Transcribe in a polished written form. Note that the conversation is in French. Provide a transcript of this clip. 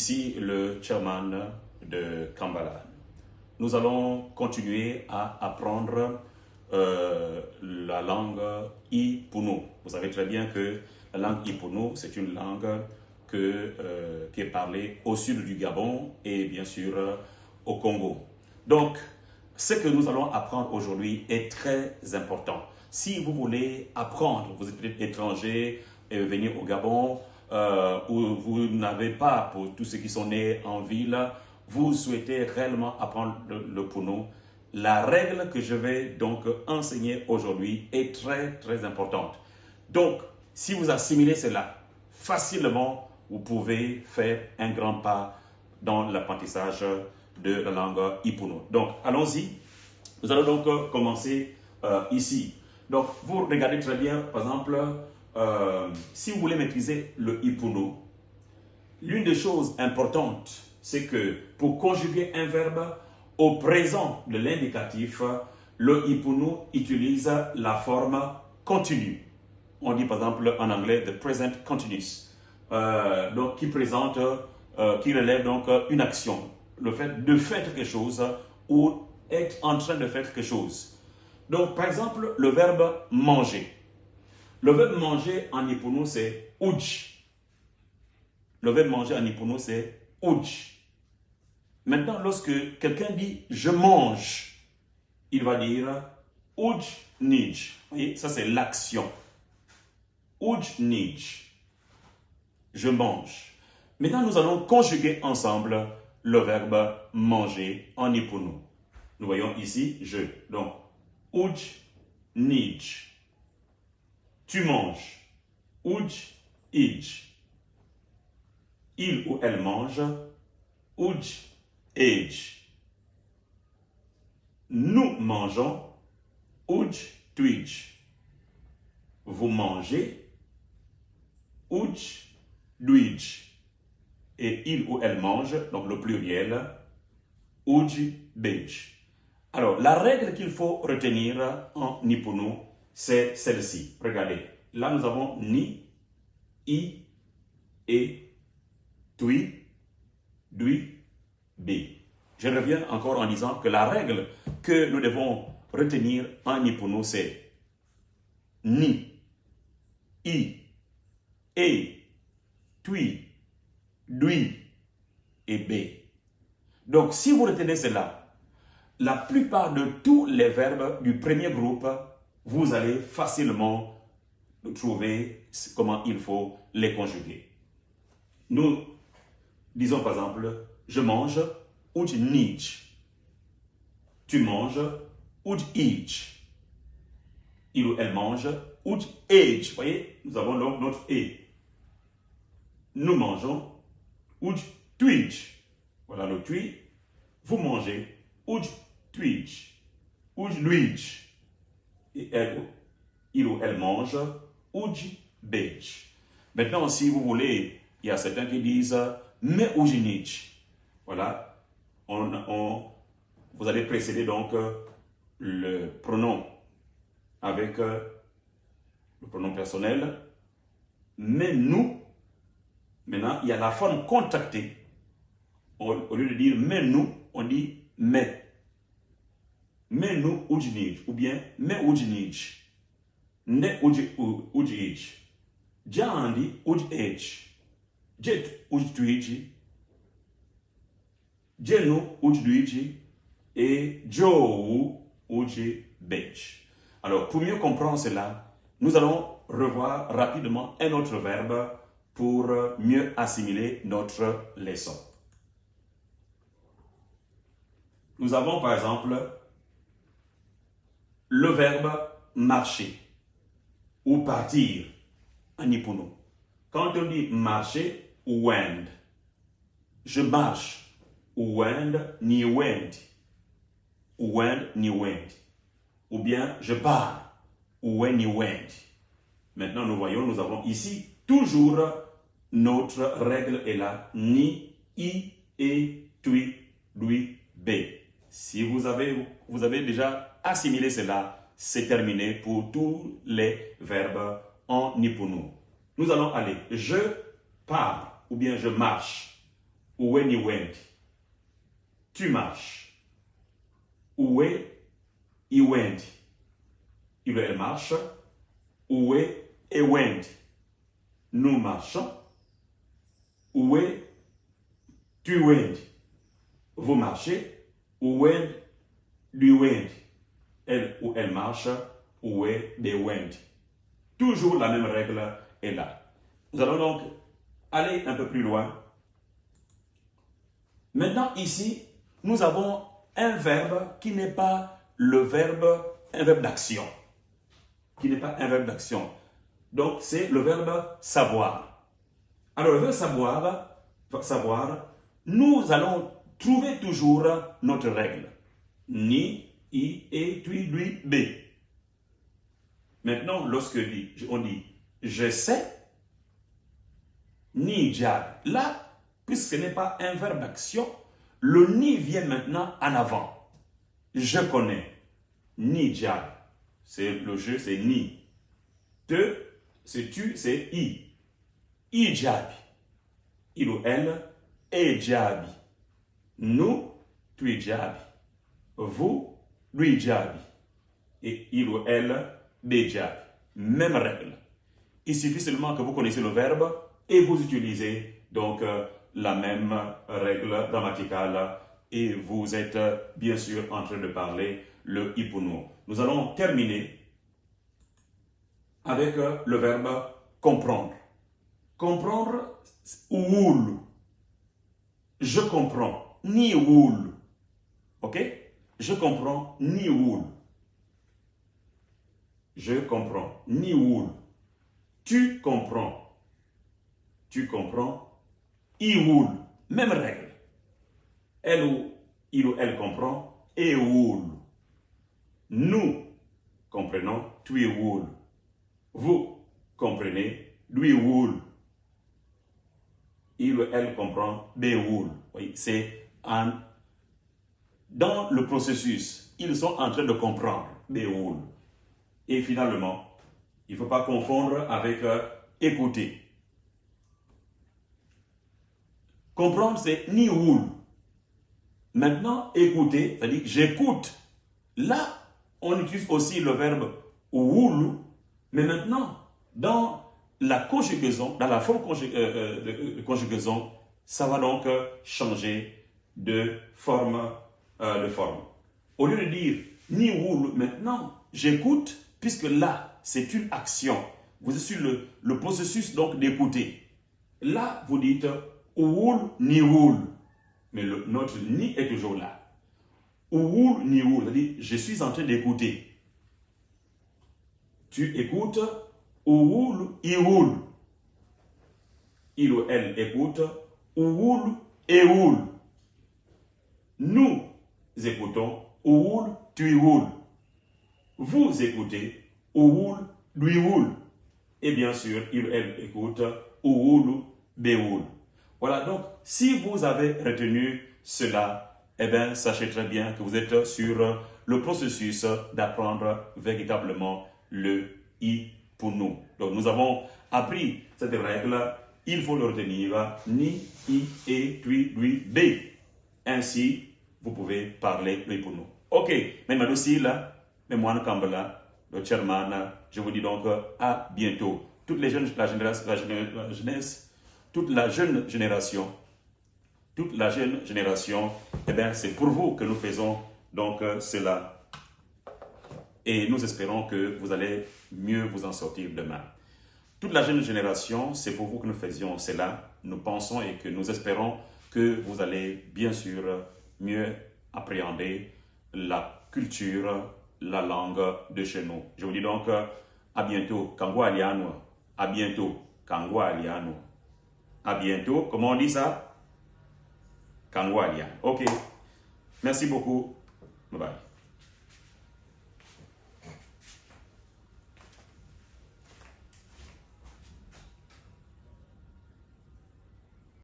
ici le chairman de Kambala. Nous allons continuer à apprendre la langue Ipunu. Vous savez très bien que la langue Ipunu, c'est une langue qui est parlée au sud du Gabon et bien sûr au Congo. Donc, ce que nous allons apprendre aujourd'hui est très important. Si vous voulez apprendre, vous êtes étranger et venir au Gabon, où vous n'avez pas, pour tous ceux qui sont nés en ville, vous souhaitez réellement apprendre le Puno, la règle que je vais donc enseigner aujourd'hui est très très importante. Donc, si vous assimilez cela facilement, vous pouvez faire un grand pas dans l'apprentissage de la langue Ipuno. Donc, allons-y. Nous allons donc commencer ici. Donc, vous regardez très bien, par exemple, si vous voulez maîtriser le Ipuno, l'une des choses importantes, c'est que pour conjuguer un verbe au présent de l'indicatif, le Ipunu utilise la forme continue. On dit par exemple en anglais the present continuous, donc qui présente, qui relève donc une action, le fait de faire quelque chose ou être en train de faire quelque chose. Donc par exemple le verbe manger. Le verbe manger en Ipunu c'est uj. Le verbe manger en Ipunu c'est uj. Maintenant, lorsque quelqu'un dit « je mange », il va dire « uj nij ». Vous voyez, ça c'est l'action. « Uj nij ». Je mange. Maintenant, nous allons conjuguer ensemble le verbe « manger » en Ipunu. Nous voyons ici « je ». Donc, « uj nij ». Tu manges. « Uj ij ». Il ou elle mange. « Uj age. Nous mangeons uj twitch. Vous mangez uj dwitch. Et il ou elle mange, donc le pluriel, uj beach. Alors, la règle qu'il faut retenir en Ipunu, c'est celle-ci. Regardez, là nous avons ni, i, et, tui, dui, B. Je reviens encore en disant que la règle que nous devons retenir en Ipunu, c'est ni, i, e, tui, dui et b. Donc, si vous retenez cela, la plupart de tous les verbes du premier groupe, vous allez facilement trouver comment il faut les conjuguer. Nous disons par exemple, je mange, uj nij. Tu manges, uj ij. Il ou elle mange, uj age. Vous voyez, nous avons donc notre e. Nous mangeons, uj twitch. Voilà le tui. Vous mangez, uj twitch. Uj luij. Et elle, il ou elle mange, uj beige. Maintenant, si vous voulez, il y a certains qui disent, mais uj nij. Voilà, vous allez précéder donc le pronom avec le pronom personnel. Mais nous, maintenant, il y a la forme contractée. Au lieu de dire mais nous, on dit mais. Mais nous, ujnij, ou bien mais ujnij. Ne ujij. Jandi ujej. Jet ujtuiji. Jenu ujduiji. Et Joe Uji Beach. Alors, pour mieux comprendre cela, nous allons revoir rapidement un autre verbe pour mieux assimiler notre leçon. Nous avons par exemple le verbe marcher ou partir en Ipunu. Quand on dit marcher, wend. Je marche, wend ni wend. Wend ni wend. Ou bien je pars, wend ni wend. Maintenant nous voyons, nous avons ici toujours notre règle est là, ni, i, e, tui, dui, b. Si vous avez déjà assimilé cela, c'est terminé pour tous les verbes en Ipunu. Nous allons aller, je pars ou bien je marche. Uwe ni wendi. Tu marches. Uwe i wendi. Elle marche. Uwe e wendi. Nous marchons. Uwe tu wendi. Vous marchez. Uwe du wendi. Elle ou elle marche. Uwe de wendi. Toujours la même règle est là. Nous allons donc aller un peu plus loin. Maintenant, ici, nous avons un verbe qui n'est pas un verbe d'action. Qui n'est pas un verbe d'action. Donc, c'est le verbe savoir. Alors, le verbe savoir, nous allons trouver toujours notre règle. Ni, i, et, tu, lui, b. Maintenant, lorsque on dit je sais, ni diable. Là, puisque ce n'est pas un verbe d'action, le ni vient maintenant en avant. Je connais. Ni diable. C'est le jeu, c'est ni. Te, c'est tu, c'est i. I diabi. Il ou elle est diabi. Nous, tu es diabi. Vous, lui diabi. Et il ou elle, des diabi. Même règle. Il suffit seulement que vous connaissiez le verbe et vous utilisez donc la même règle grammaticale et vous êtes bien sûr en train de parler le ipuno. Nous allons terminer avec le verbe comprendre. Comprendre, oul. Je comprends, ni oul. Ok? Je comprends, ni oul. Je comprends, ni oul. Tu comprends. Tu comprends. Ioul. Même règle. Il ou elle comprend. Eoul. Nous comprenons. Tu eoul. Vous comprenez. Lui oul. Il ou elle comprend. Beoul. Oui, c'est dans le processus. Ils sont en train de comprendre. Beoul. Et finalement, il ne faut pas confondre avec écouter. Comprendre, c'est ni oul. Maintenant, écouter, c'est-à-dire j'écoute. Là, on utilise aussi le verbe oul, mais maintenant, dans la conjugaison, dans la forme de conjugaison, ça va donc changer de forme. Au lieu de dire ni oul, maintenant, j'écoute, puisque là, c'est une action. Vous êtes sur le processus donc d'écouter. Là, vous dites oul ni oul. Mais notre ni est toujours là. Oul ni oul, c'est-à-dire je suis en train d'écouter. Tu écoutes oul ioul. Il ou elle écoute oul et oul. Nous écoutons oul tu oul. Vous écoutez oul lui oul. Et bien sûr, il ou elle écoute oul beoul. Voilà, donc, si vous avez retenu cela, eh bien, sachez très bien que vous êtes sur le processus d'apprendre véritablement le I pour nous. Donc, nous avons appris cette règle, il faut le retenir, ni, I, et, tu, lui, B. Ainsi, vous pouvez parler le I pour nous. Ok, mais aussi là, mais moi, Kambala, le chairman, je vous dis donc à bientôt. Toutes les jeunes, la jeunesse, toute la jeune génération, eh bien, c'est pour vous que nous faisons donc cela. Et nous espérons que vous allez mieux vous en sortir demain. Toute la jeune génération, c'est pour vous que nous faisions cela. Nous pensons et que nous espérons que vous allez bien sûr mieux appréhender la culture, la langue de chez nous. Je vous dis donc à bientôt. Kangwa Aliano. À bientôt. Kangwa Aliano. À bientôt. Comment on dit ça? Kangwa Aliano. Ok. Merci beaucoup. Bye bye.